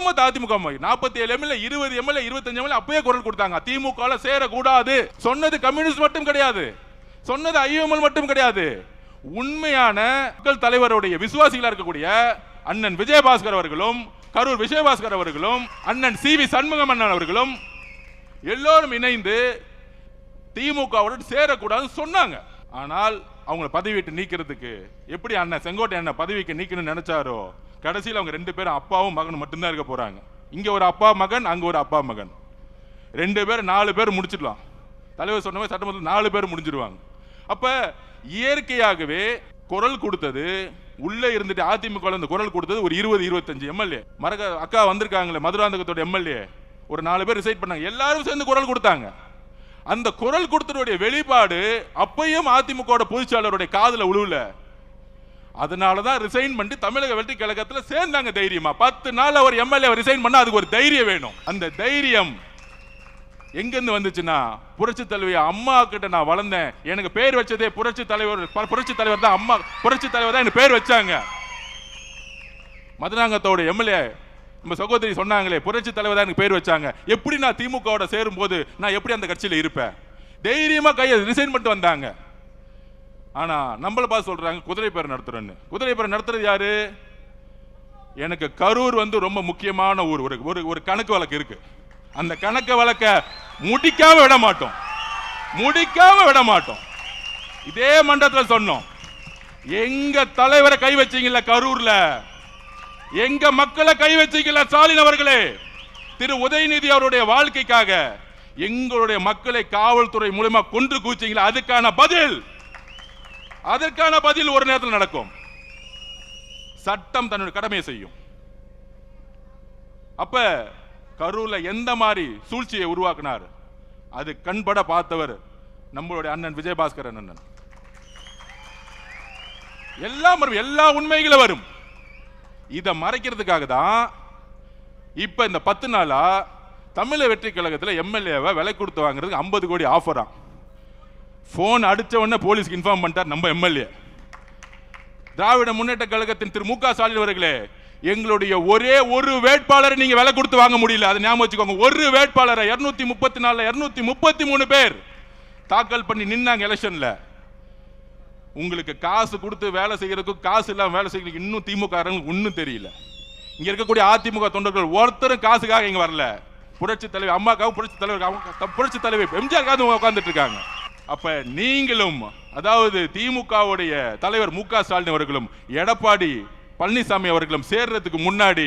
ஒட்டுமொத்த AIADMK 47 MLA 20 MLA 25 MLA அப்பயே குரல் கொடுத்தாங்க. திமுக சேரக்கூடாது சொன்னது கம்யூனிஸ்ட் மட்டும் கிடையாது, சொன்னது ஐஎம்எல் மட்டும் கிடையாது. உண்மையான மக்கள் தலைவருடைய விசுவாசிகளா இருக்கக்கூடிய அண்ணன் விஜயபாஸ்கர் அவர்களும், கரூர் விஜயபாஸ்கர் அவர்களும், அண்ணன் சி.வி. சண்முகம் அண்ணன் அவர்களும் எல்லோரும் இணைந்து திமுகவுடன் சேரக்கூடாதுன்னு சொன்னாங்க. ஆனால் அவங்களை பதவி விட்டு நீக்கிறதுக்கு எப்படி அண்ணன் செங்கோட்டை அண்ணன் பதவிக்கு நீக்கணும்னு நினைச்சாரோ, கடைசியில் அவங்க 2 பேரும் அப்பாவும் மகனும் மட்டும்தான் இருக்க போறாங்க. இங்க ஒரு அப்பா மகன், அங்க ஒரு அப்பா மகன், 2 பேர் 4 பேர் முடிச்சிடலாம். தலைவர் சொன்ன மாதிரி சட்டமன்றத்தில் 4 பேர் முடிஞ்சிருவாங்க. அப்ப இயற்கையாகவே குரல் கொடுத்தது உள்ள இருந்துட்டு அதிமுக குரல் கொடுத்தது ஒரு 20-25 எம்எல்ஏ. அக்கா வந்திருக்காங்களே மதுராந்தகத்தோட எம்எல்ஏ ஒரு 4 பேர் ரிசைட் பண்ணாங்க. எல்லாரும் சேர்ந்து குரல் கொடுத்தாங்க. அந்த குரல் கொடுத்ததுடைய வெளிப்பாடு அப்பையும் அதிமுக பொதுச்செயலாளருடைய காதுல உழுவல. அதனாலதான் ரிசைன் பண்ணி தமிழக வெற்றி கழகத்தில் சேர்ந்தாங்க தைரியமா. 10 நாள் அவர் எம்எல்ஏ ரிசைன் பண்ண அதுக்கு ஒரு தைரியம் வேணும். அந்த தைரியம் எங்கிருந்து வந்துச்சுன்னா, புரட்சி தலைவி அம்மா கிட்ட நான் வளர்ந்தேன், எனக்கு பேர் வச்சதே புரட்சி தலைவர் தான். அம்மா புரட்சி தலைவர் தான் எனக்கு பேர் வச்சாங்க. மதுராங்கத்தோட எம்எல்ஏ நம்ம சகோதரி சொன்னாங்களே புரட்சி தலைவர் தான் எனக்கு பேர் வச்சாங்க. எப்படி நான் திமுக சேரும் போது நான் எப்படி அந்த கட்சியில் இருப்பேன்? தைரியமா கையை ரிசைன் பண்ணிட்டு வந்தாங்க. ஆனா நம்மள பார்த்து சொல்றாங்க குதிரை பேர் நடத்துறேன்னு. குதிரை பேர் நடத்துறது யாரு? எனக்கு கரூர் ரொம்ப முக்கியமான ஊர். ஒரு கணக்கு வழக்கு இருக்கு. அந்த கணக்கு வழக்க முடிக்காம விட மாட்டோம், முடிக்காம விட மாட்டோம். இதே மன்றத்தில் சொன்னோம், எங்க தலைவரை கை வச்சீங்கல்ல கரூர்ல, எங்க மக்களை கை வச்சீங்கல்ல ஸ்டாலின் அவர்களே, திரு உதயநிதி அவருடைய வாழ்க்கைக்காக எங்களுடைய மக்களை காவல்துறை மூலமா கொன்று குவிச்சீங்களா, அதற்கான பதில் ஒரு நேரத்தில் நடக்கும். சட்டம் தன்னுடைய கடமையை செய்யும். அப்ப கரூர்ல எந்த மாதிரி சூழ்ச்சியை உருவாக்கினார் அது கண்பட பார்த்தவர் நம்மளுடைய அண்ணன் விஜயபாஸ்கர் அண்ணன். எல்லா உண்மைகளும் வரும். இதை மறைக்கிறதுக்காக தான் இப்ப இந்த 10 நாளா தமிழக வெற்றி கழகத்தில் எம்எல்ஏவை விலை கொடுத்து வாங்குறதுக்கு 50 கோடி ஆஃபரா. போன் அடிச்ச உடனே போலீஸ்க்கு இன்ஃபார்ம் பண்ணிட்டார் நம்ம எம்எல்ஏ. திராவிட முன்னேற்ற கழகத்தின் திரு மு.க. ஸ்டாலின் அவர்களே, எங்களுடைய ஒரே ஒரு வேட்பாளரை நீங்க விலை கொடுத்து வாங்க முடியல. அதை ஞாபகம் வச்சுக்கோங்க. ஒரு வேட்பாளரை 234 233 பேர் தாக்கல் பண்ணி நின்னாங்க எலெக்ஷன்ல. உங்களுக்கு காசு கொடுத்து வேலை செய்யறதுக்கு காசு இல்லாம வேலை செய்யறதுக்கு இன்னும் திமுக ஒன்னும் தெரியல. இங்க இருக்கக்கூடிய அதிமுக தொண்டர்கள் ஒருத்தரும் காசுக்காக இங்க வரல. புரட்சி தலைவர் அம்மாக்காக, புரட்சி தலைவர் எம்ஜிஆருக்காக உட்கார்ந்துட்டு இருக்காங்க. அப்ப நீங்களும், அதாவது திமுகவுடைய தலைவர் மு.க. ஸ்டாலின் அவர்களும் எடப்பாடி பழனிசாமி அவர்களும் சேர்றதுக்கு முன்னாடி